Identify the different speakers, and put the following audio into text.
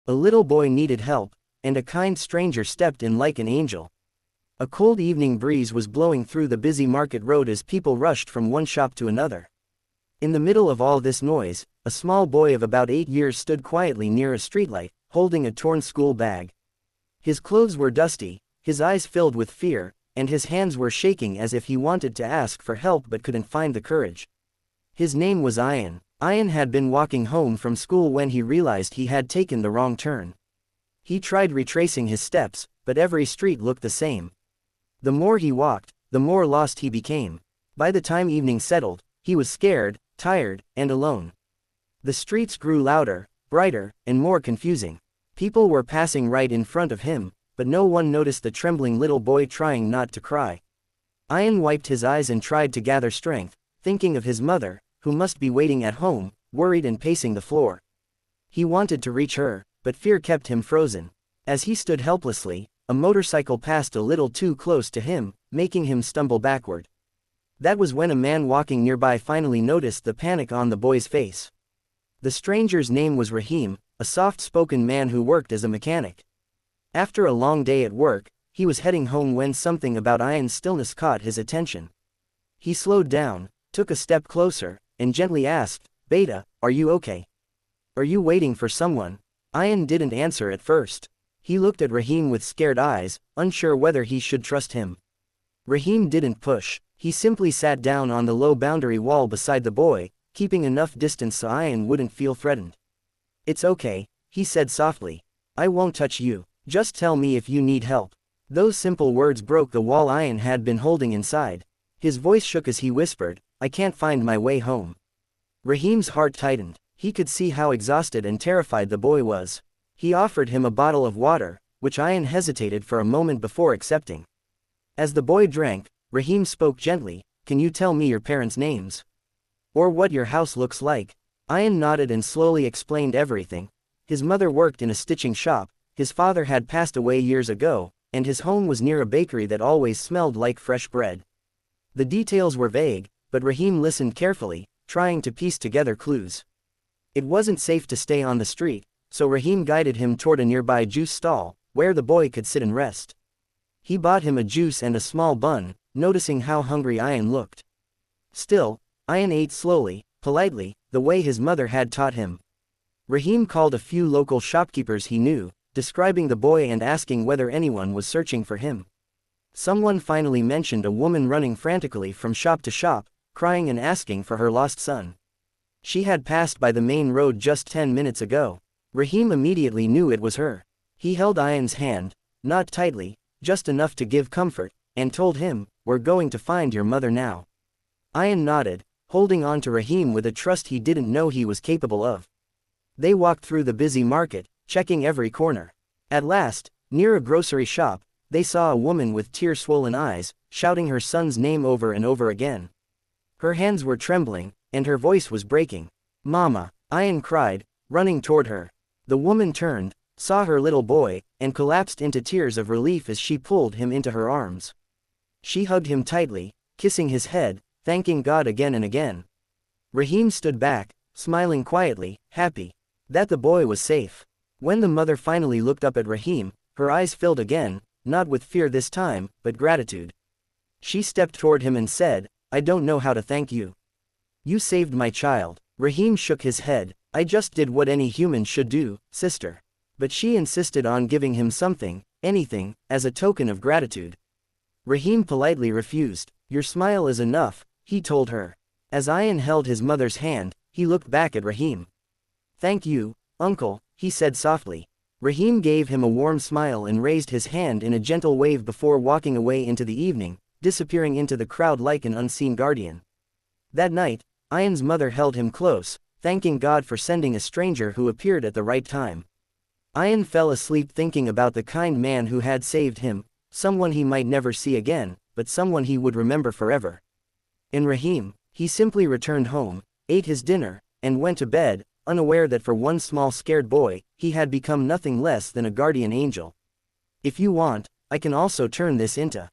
Speaker 1: A little boy needed help, and a kind stranger stepped in like an angel. A cold evening breeze was blowing through the busy market road as people rushed from one shop to another. In the middle of all this noise, a small boy of about 8 years stood quietly near a streetlight, holding a torn school bag. His clothes were dusty, his eyes filled with fear, and his hands were shaking as if he wanted to ask for help but couldn't find the courage. His name was Ian. Ian had been walking home from school when he realized he had taken the wrong turn. He tried retracing his steps, but every street looked the same. The more he walked, the more lost he became. By the time evening settled, he was scared, tired, and alone. The streets grew louder, brighter, and more confusing. People were passing right in front of him, but no one noticed the trembling little boy trying not to cry. Ian wiped his eyes and tried to gather strength, thinking of his mother, who must be waiting at home, worried and pacing the floor. He wanted to reach her, but fear kept him frozen. As he stood helplessly, a motorcycle passed a little too close to him, making him stumble backward. That was when a man walking nearby finally noticed the panic on the boy's face. The stranger's name was Rahim, a soft-spoken man who worked as a mechanic. After a long day at work, he was heading home when something about Ian's stillness caught his attention. He slowed down, took a step closer, and gently asked, "Beta, are you okay? Are you waiting for someone?" Ian didn't answer at first. He looked at Rahim with scared eyes, unsure whether he should trust him. Rahim didn't push, he simply sat down on the low boundary wall beside the boy, keeping enough distance so Ian wouldn't feel threatened. "It's okay," he said softly. "I won't touch you, just tell me if you need help." Those simple words broke the wall Ian had been holding inside. His voice shook as he whispered, "I can't find my way home." Rahim's heart tightened. He could see how exhausted and terrified the boy was. He offered him a bottle of water, which Ian hesitated for a moment before accepting. As the boy drank, Rahim spoke gently, "Can you tell me your parents' names? Or what your house looks like?" Ian nodded and slowly explained everything. His mother worked in a stitching shop, his father had passed away years ago, and his home was near a bakery that always smelled like fresh bread. The details were vague, but Rahim listened carefully, trying to piece together clues. It wasn't safe to stay on the street, so Rahim guided him toward a nearby juice stall, where the boy could sit and rest. He bought him a juice and a small bun, noticing how hungry Ian looked. Still, Ian ate slowly, politely, the way his mother had taught him. Rahim called a few local shopkeepers he knew, describing the boy and asking whether anyone was searching for him. Someone finally mentioned a woman running frantically from shop to shop, crying and asking for her lost son. She had passed by the main road just 10 minutes ago. Rahim immediately knew it was her. He held Ian's hand, not tightly, just enough to give comfort, and told him, "We're going to find your mother now." Ian nodded, holding on to Rahim with a trust he didn't know he was capable of. They walked through the busy market, checking every corner. At last, near a grocery shop, they saw a woman with tear-swollen eyes, shouting her son's name over and over again. Her hands were trembling, and her voice was breaking. "Mama!" Ian cried, running toward her. The woman turned, saw her little boy, and collapsed into tears of relief as she pulled him into her arms. She hugged him tightly, kissing his head, thanking God again and again. Rahim stood back, smiling quietly, happy that the boy was safe. When the mother finally looked up at Rahim, her eyes filled again, not with fear this time, but gratitude. She stepped toward him and said, "I don't know how to thank you. You saved my child." Rahim shook his head. "I just did what any human should do, sister." But she insisted on giving him something, anything, as a token of gratitude. Rahim politely refused. "Your smile is enough," he told her. As Ian held his mother's hand, he looked back at Rahim. "Thank you, uncle," he said softly. Rahim gave him a warm smile and raised his hand in a gentle wave before walking away into the evening, disappearing into the crowd like an unseen guardian. That night, Ian's mother held him close, thanking God for sending a stranger who appeared at the right time. Ian fell asleep thinking about the kind man who had saved him, someone he might never see again, but someone he would remember forever. In Rahim, he simply returned home, ate his dinner, and went to bed, unaware that for one small scared boy, he had become nothing less than a guardian angel. If you want, I can also turn this into